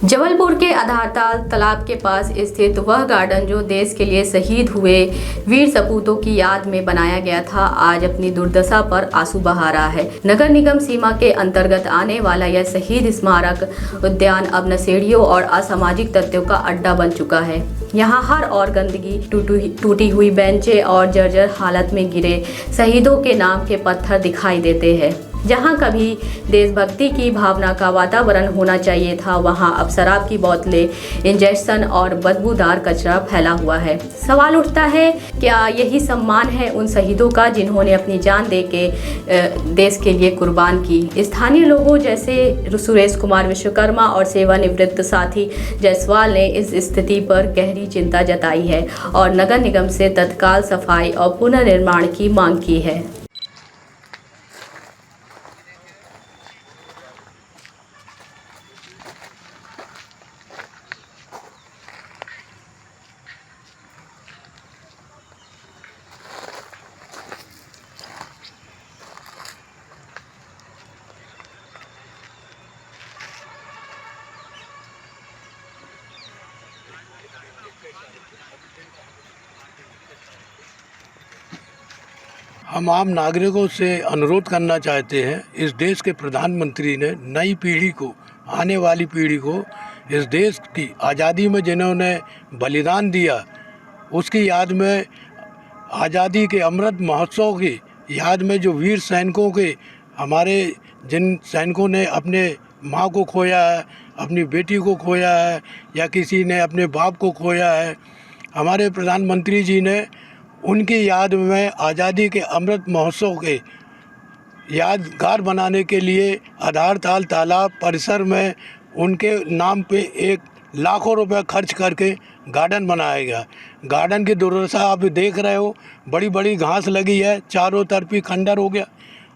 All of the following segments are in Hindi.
जबलपुर के आधारताल तालाब के पास स्थित वह गार्डन जो देश के लिए शहीद हुए वीर सपूतों की याद में बनाया गया था, आज अपनी दुर्दशा पर आंसू बहा रहा है। नगर निगम सीमा के अंतर्गत आने वाला यह शहीद स्मारक उद्यान अब नशेड़ियों और असामाजिक तत्वों का अड्डा बन चुका है। यहाँ हर और गंदगी, टूटी हुई बेंचें और जर्जर हालत में गिरे शहीदों के नाम के पत्थर दिखाई देते हैं। जहाँ कभी देशभक्ति की भावना का वातावरण होना चाहिए था, वहाँ अब शराब की बोतलें, इंजेक्शन और बदबूदार कचरा फैला हुआ है। सवाल उठता है, क्या यही सम्मान है उन शहीदों का जिन्होंने अपनी जान दे के देश के लिए कुर्बान की? स्थानीय लोगों जैसे सुरेश कुमार विश्वकर्मा और सेवानिवृत्त साथी जायसवाल ने इस स्थिति पर गहरी चिंता जताई है और नगर निगम से तत्काल सफाई और पुनर्निर्माण की मांग की है। हम आम नागरिकों से अनुरोध करना चाहते हैं, इस देश के प्रधानमंत्री ने नई पीढ़ी को, आने वाली पीढ़ी को इस देश की आज़ादी में जिन्होंने बलिदान दिया, उसकी याद में, आज़ादी के अमृत महोत्सव की याद में जो वीर सैनिकों के, हमारे जिन सैनिकों ने अपने माँ को खोया है, अपनी बेटी को खोया है या किसी ने अपने बाप को खोया है, हमारे प्रधानमंत्री जी ने उनकी याद में आज़ादी के अमृत महोत्सव के यादगार बनाने के लिए आधारताल तालाब परिसर में उनके नाम पे एक लाखों रुपए खर्च करके गार्डन बनाया गया। गार्डन की दुर्दशा आप देख रहे हो, बड़ी बड़ी घास लगी है, चारों तरफ ही खंडर हो गया।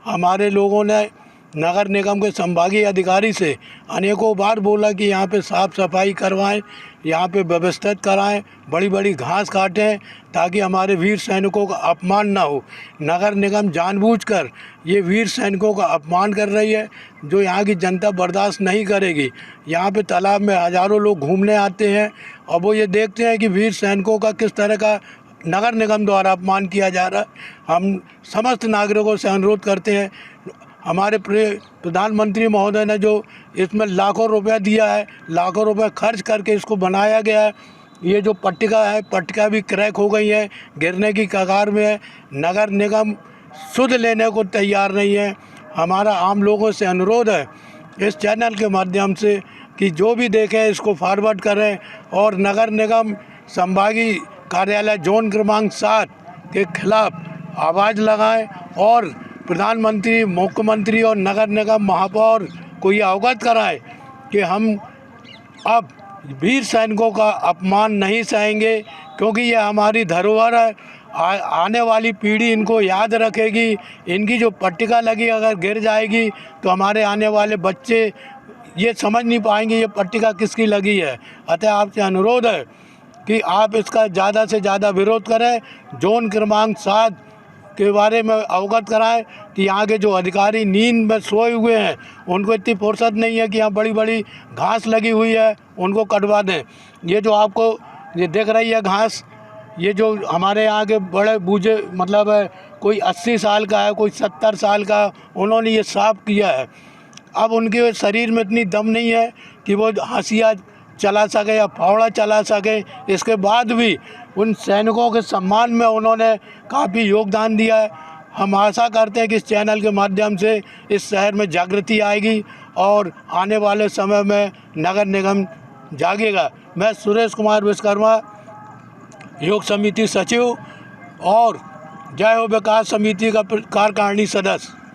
हमारे लोगों ने नगर निगम के संभागीय अधिकारी से अनेकों बार बोला कि यहाँ पे साफ़ सफाई करवाएं, यहाँ पे व्यवस्थित कराएं, बड़ी बड़ी घास काटें ताकि हमारे वीर सैनिकों का अपमान ना हो। नगर निगम जानबूझकर ये वीर सैनिकों का अपमान कर रही है, जो यहाँ की जनता बर्दाश्त नहीं करेगी। यहाँ पे तालाब में हज़ारों लोग घूमने आते हैं और वो ये देखते हैं कि वीर सैनिकों का किस तरह का नगर निगम द्वारा अपमान किया जा रहा है। हम समस्त नागरिकों से अनुरोध करते हैं, हमारे प्रधानमंत्री महोदय ने जो इसमें लाखों रुपया दिया है, लाखों रुपए खर्च करके इसको बनाया गया है, ये जो पट्टिका है, पट्टिका भी क्रैक हो गई है, गिरने की कगार में है। नगर निगम सुध लेने को तैयार नहीं है। हमारा आम लोगों से अनुरोध है इस चैनल के माध्यम से कि जो भी देखें इसको फॉरवर्ड करें और नगर निगम संभागीय कार्यालय जोन क्रमांक 7 के खिलाफ आवाज़ लगाएं और प्रधानमंत्री, मुख्यमंत्री और नगर निगम महापौर को ये अवगत कराएं कि हम अब वीर सैनिकों का अपमान नहीं सहेंगे, क्योंकि ये हमारी धरोहर है। आने वाली पीढ़ी इनको याद रखेगी। इनकी जो पट्टिका लगी अगर गिर जाएगी तो हमारे आने वाले बच्चे ये समझ नहीं पाएंगे ये पट्टिका किसकी लगी है। अतः आपसे अनुरोध है कि आप इसका ज़्यादा से ज़्यादा विरोध करें, जोन क्रमांक 7 के बारे में अवगत कराएं कि यहाँ के जो अधिकारी नींद में सोए हुए हैं, उनको इतनी फुर्सत नहीं है कि यहाँ बड़ी बड़ी घास लगी हुई है उनको कटवा दें। ये जो आपको ये दिख रही है घास, ये जो हमारे यहाँ के बड़े बूढ़े, मतलब कोई 80 साल का है, कोई 70 साल का, उन्होंने ये साफ किया है। अब उनके शरीर में इतनी दम नहीं है कि वो हंसिया चला सके या फावड़ा चला सके। इसके बाद भी उन सैनिकों के सम्मान में उन्होंने काफ़ी योगदान दिया है। हम आशा करते हैं कि इस चैनल के माध्यम से इस शहर में जागृति आएगी और आने वाले समय में नगर निगम जागेगा। मैं सुरेश कुमार विश्वकर्मा, योग समिति सचिव और जय हो विकास समिति का कार्यकारिणी सदस्य।